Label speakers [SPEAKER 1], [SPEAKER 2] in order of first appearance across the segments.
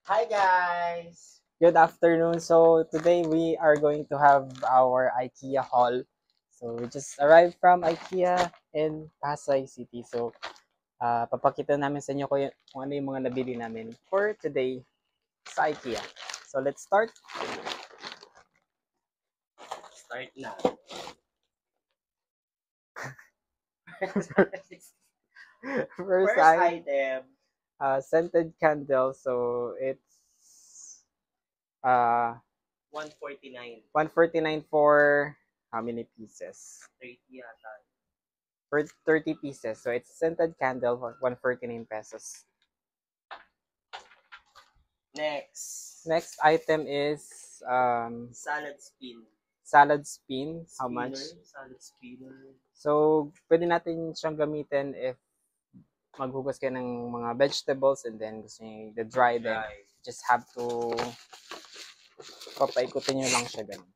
[SPEAKER 1] Hi guys!
[SPEAKER 2] Good afternoon. So today we are going to have our IKEA haul. So we just arrived from IKEA in Pasay City. So papakita namin sa inyo kung ano yung mga nabili namin for today sa IKEA. So let's start.
[SPEAKER 1] Start na.
[SPEAKER 2] First
[SPEAKER 1] First item,
[SPEAKER 2] scented candle. So it's uh
[SPEAKER 1] 149.
[SPEAKER 2] 149 for how many pieces?
[SPEAKER 1] 30 yata.
[SPEAKER 2] For 30 pieces. So it's scented candle for 149 pesos. Next item is
[SPEAKER 1] Salad spin.
[SPEAKER 2] salad spin. How
[SPEAKER 1] Spinner.
[SPEAKER 2] much?
[SPEAKER 1] Salad spinner.
[SPEAKER 2] So, pwede natin siyang gamitin if maghugas kayo ng mga vegetables and then gusto nyo the dry, then just have to papaikutin nyo lang siya ganun.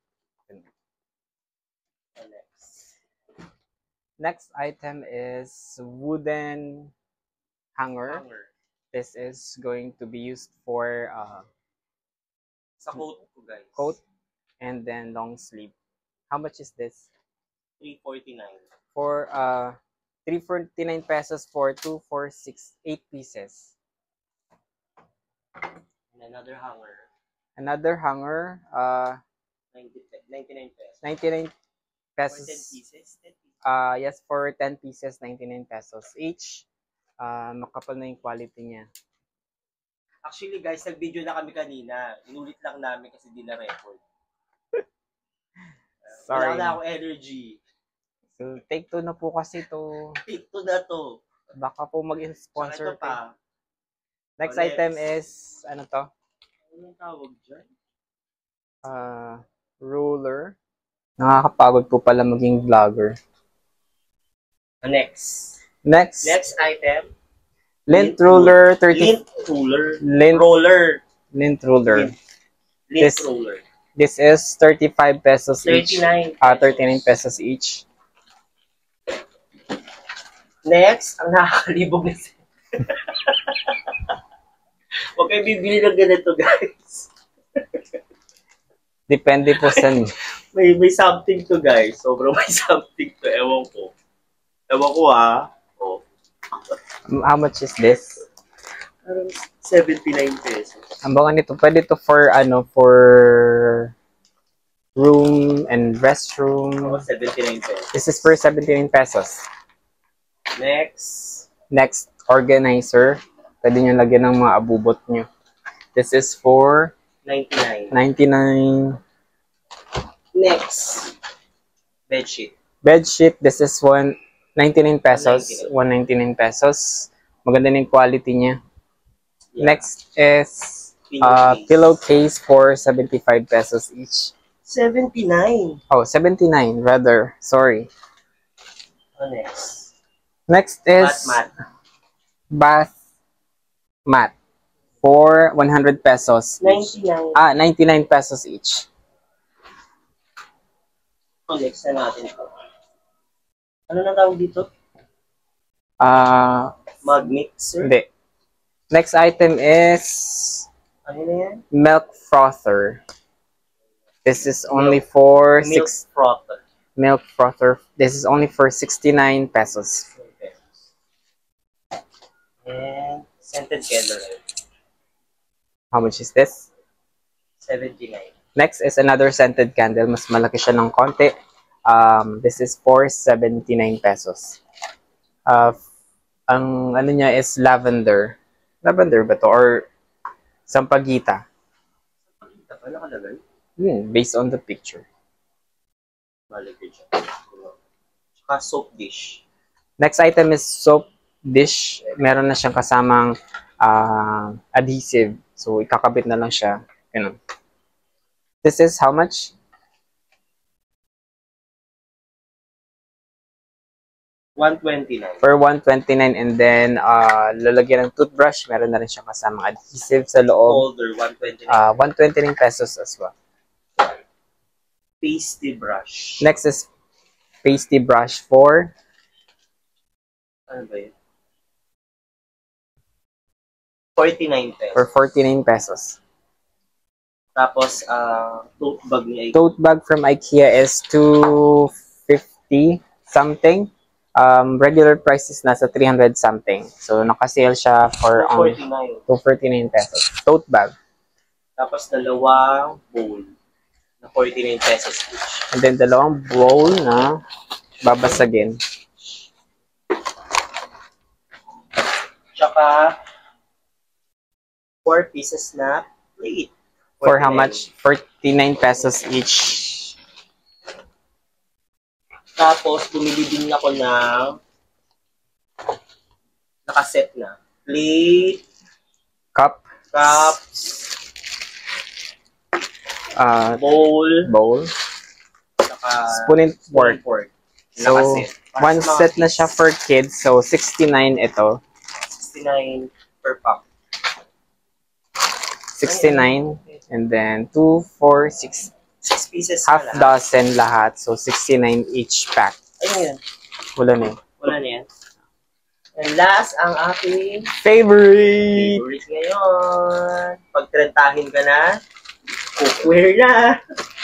[SPEAKER 2] Next item is wooden hanger. This is going to be used for
[SPEAKER 1] Sa coat ko guys.
[SPEAKER 2] coat and then long sleeve. How much is this?
[SPEAKER 1] 349.
[SPEAKER 2] For 349 pesos for 2, 4, 6, 8 pieces.
[SPEAKER 1] And another hanger.
[SPEAKER 2] Another hanger,
[SPEAKER 1] 99 pesos.
[SPEAKER 2] 99
[SPEAKER 1] For 10
[SPEAKER 2] pesos.
[SPEAKER 1] pieces. 10 pieces.
[SPEAKER 2] Yes, for 10 pieces, 99 pesos each. Makapal na yung quality niya.
[SPEAKER 1] Actually guys, nag-video na kami kanina. Inulit lang namin kasi di na record.
[SPEAKER 2] Sorry.
[SPEAKER 1] Wala na akong energy.
[SPEAKER 2] So, take 2 na po kasi to.
[SPEAKER 1] Take 2 na to.
[SPEAKER 2] Baka po mag-sponsor
[SPEAKER 1] Ito pa.
[SPEAKER 2] Next
[SPEAKER 1] Oh,
[SPEAKER 2] item
[SPEAKER 1] next.
[SPEAKER 2] is, ano to?
[SPEAKER 1] Anong tawag dyan?
[SPEAKER 2] Ruler. Nakakapagod po pala maging vlogger.
[SPEAKER 1] Next item.
[SPEAKER 2] Lint ruler, 30.
[SPEAKER 1] Lint ruler.
[SPEAKER 2] Lint
[SPEAKER 1] Roller.
[SPEAKER 2] Lint ruler.
[SPEAKER 1] Lint roller.
[SPEAKER 2] This is 35 pesos
[SPEAKER 1] 39
[SPEAKER 2] each. 39 pesos each.
[SPEAKER 1] Next, ang nakakalibog na siya. Huwag kayo bibili ng ganito, guys.
[SPEAKER 2] Depende po sa
[SPEAKER 1] may something to, guys. Sobrang may something to. Ewan ko. Ha. Oh.
[SPEAKER 2] How much is this?
[SPEAKER 1] 79 pesos.
[SPEAKER 2] Ang bangan nito, pwede to for for room and restroom.
[SPEAKER 1] Oh, 79 pesos.
[SPEAKER 2] This is for 79 pesos.
[SPEAKER 1] Next,
[SPEAKER 2] organizer. Pwede nyo lagyan ng mga abubot nyo. This is for
[SPEAKER 1] 99. Next,
[SPEAKER 2] bedsheet. This is 199 pesos. 199 pesos. Maganda na yung quality niya. Yeah. Next is pillowcase for 75 pesos each.
[SPEAKER 1] 79.
[SPEAKER 2] Oh, 79 rather. Sorry.
[SPEAKER 1] Oh,
[SPEAKER 2] Next is bath mat for 100 pesos.
[SPEAKER 1] 99.
[SPEAKER 2] 99 pesos each.
[SPEAKER 1] Oh, next na natin ito. Ano na tawag dito? Mug mixer?
[SPEAKER 2] Hindi. Next item is
[SPEAKER 1] ano na yan?
[SPEAKER 2] Milk frother. This is only for milk frother. This is only for 69 pesos.
[SPEAKER 1] And scented candle.
[SPEAKER 2] How much is this?
[SPEAKER 1] 79.
[SPEAKER 2] Next is another scented candle. Mas malaki siya ng konti. This is for 79 pesos. Ang ano niya is lavender. Lavender ba to? Or sampagita?
[SPEAKER 1] Sampagita pa nakalagay?
[SPEAKER 2] Based on the picture.
[SPEAKER 1] Malagay siya. Tsaka soap dish.
[SPEAKER 2] Next item is soap dish. Meron na siyang kasamang adhesive. So, ikakabit na lang siya. Ganun. This is how much?
[SPEAKER 1] 129.
[SPEAKER 2] For 129 and then lalagyan ng toothbrush. Meron na rin siyang kasamang adhesive sa loob.
[SPEAKER 1] Holder, 129.
[SPEAKER 2] 129 pesos as well.
[SPEAKER 1] Pasty brush.
[SPEAKER 2] Next is pasty brush for
[SPEAKER 1] ano ba yun? 49 pesos.
[SPEAKER 2] for 49 pesos.
[SPEAKER 1] Tapos, tote bag ni IKEA.
[SPEAKER 2] Tote bag from IKEA is 250 something. Regular price is nasa 300 something. So, naka-sale siya for
[SPEAKER 1] 249.
[SPEAKER 2] 249 pesos. Tote bag.
[SPEAKER 1] Tapos, dalawang bowl na 49 pesos each.
[SPEAKER 2] And then, dalawang bowl na babasagin.
[SPEAKER 1] Tsaka, 4 pieces na plate.
[SPEAKER 2] For how
[SPEAKER 1] 49.
[SPEAKER 2] much? 49 pesos each.
[SPEAKER 1] Tapos, bumili din ako ng nakaset na plate,
[SPEAKER 2] Cup.
[SPEAKER 1] cups, bowl, saka
[SPEAKER 2] Spoon and fork. So,
[SPEAKER 1] Nakaset. Para
[SPEAKER 2] one
[SPEAKER 1] sa mga
[SPEAKER 2] set na
[SPEAKER 1] kids.
[SPEAKER 2] siya for kids. So, 69 ito.
[SPEAKER 1] 69 per pack.
[SPEAKER 2] 69. And then, 2, 4, 6.
[SPEAKER 1] 6 pieces
[SPEAKER 2] Half
[SPEAKER 1] na lahat.
[SPEAKER 2] dozen lahat. So, 69 each pack.
[SPEAKER 1] Ayun yan.
[SPEAKER 2] Wala na eh.
[SPEAKER 1] Wala na yan. And last, ang aking
[SPEAKER 2] Favorite!
[SPEAKER 1] favorite ngayon. Pag trentahin ka na, cookware na.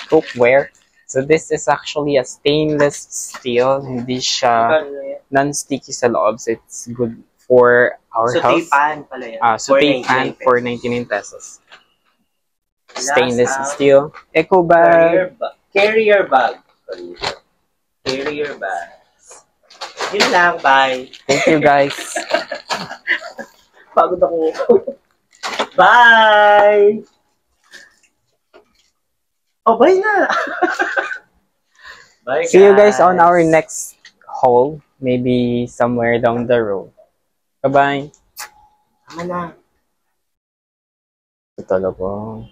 [SPEAKER 2] Cookware. So, this is actually a stainless steel. Hindi siya non-sticky sa loob. So, it's good for our
[SPEAKER 1] So,
[SPEAKER 2] health.
[SPEAKER 1] pan pala yan.
[SPEAKER 2] Sauté pan
[SPEAKER 1] 499
[SPEAKER 2] for 99 pesos.
[SPEAKER 1] Last,
[SPEAKER 2] Stainless
[SPEAKER 1] ang
[SPEAKER 2] steel. Eco bag.
[SPEAKER 1] Carrier bag. Carrier bag. Yun lang, bye.
[SPEAKER 2] Thank you guys.
[SPEAKER 1] Pagod ako. Bye! Oh, bye na! Bye,
[SPEAKER 2] See you guys on our next haul. Maybe somewhere down the road. Bye-bye.
[SPEAKER 1] Tama na.
[SPEAKER 2] Ito talaga.